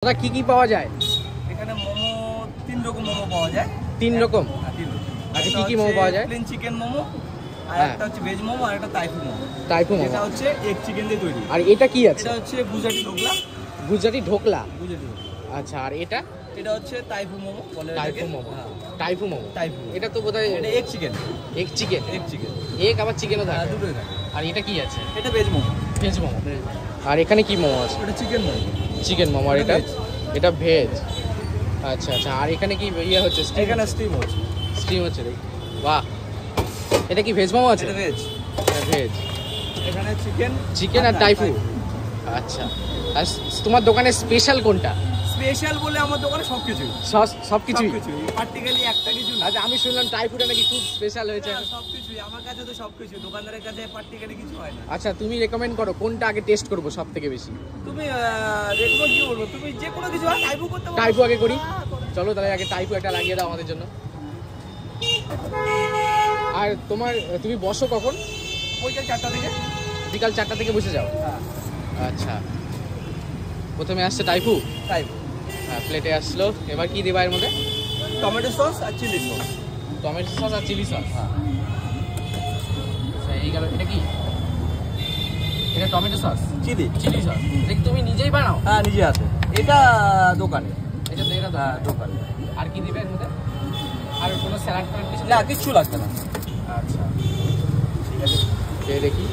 দাদা কি কি পাওয়া যায় এখানে? মোমো 3 রকম মোমো পাওয়া যায়। 3 রকম? আচ্ছা কি কি মোমো পাওয়া যায়? প্লেন চিকেন মোমো, আর একটা হচ্ছে ভেজ মোমো, আর একটা টাইফু মোমো। টাইফু মোমো এটা হচ্ছে এগ চিকেন দিয়ে তৈরি। আর এটা কি আছে? এটা হচ্ছে গুজরাটি ঢোকলা। গুজরাটি ঢোকলা। গুজরাটি ঢোকলা। আচ্ছা আর এটা? এটা হচ্ছে টাইফু মোমো বলে। টাইফু মোমো। টাইফু মোমো। টাইফু। এটা তো বোধহয় এটা egg chicken. Egg chicken. Egg chicken. Egg আবার চিকেনও থাকে? দুটোই থাকে। আর এটা কি আছে? এটা ভেজ মোমো। ভেজ মোমো। আর এখানে কি মোমো আছে? এটা চিকেন মোমো। চিকেন মোমো। আর এটা ভেজ। আচ্ছা আচ্ছা। আর এখানে কি ইয়ে হচ্ছে? এখানে স্টিম হচ্ছে। স্টিম হচ্ছে রে। বাহ। এটা কি ভেজ মোমো আছে? এটা ভেজ। এটা ভেজ। এখানে চিকেন আর টাইফু। আচ্ছা। আর তোমার দোকানে স্পেশাল কোনটা? স্পেশাল বলে আমার দোকানে সবকিছুই। সবকিছুই পার্টিকুলারলি একটা কিছু না। আচ্ছা আমি শুনলাম টাইফুটা নাকি খুব স্পেশাল হয়েছে। সবকিছুই আমার কাছে তো সবকিছু, দোকানদারের কাছে পার্টিকুলারলি কিছু হয় না। আচ্ছা তুমি রেকমেন্ড করো কোনটা আগে টেস্ট করব সবথেকে বেশি? তুমি রেকমেন্ড কি বলবো, তুমি যে কোনো কিছু টাইপু করতে পারো। টাইপু আগে করি। চলো তাহলে আগে টাইপু একটা লাগিয়ে দাও আমাদের জন্য। আর তুমি বসো কখন? ওইটা 4টা থেকে। বিকাল 4টা থেকে বসে যাও? আচ্ছা। প্রথমে আসছে টাইপু। হ্যাঁ প্লেটে আসলো। এবার কি দেবা এর মধ্যে? টমেটো সস আর চিলি সস। টমেটো সস আর চিলি সস। আচ্ছা এই গেল। এটা কি? এটা টমেটো সস, চিলি সস। দেখ তুমি নিজেই বানাও? হ্যাঁ নিজে আছে। এটা দোকানে। এটা দোকানে। আর কি দিবে এর মধ্যে? আর কোনো স্যালাড কিছু? না কিচ্ছু লাগবে না। আচ্ছা ঠিক আছে, খেয়ে দেখি।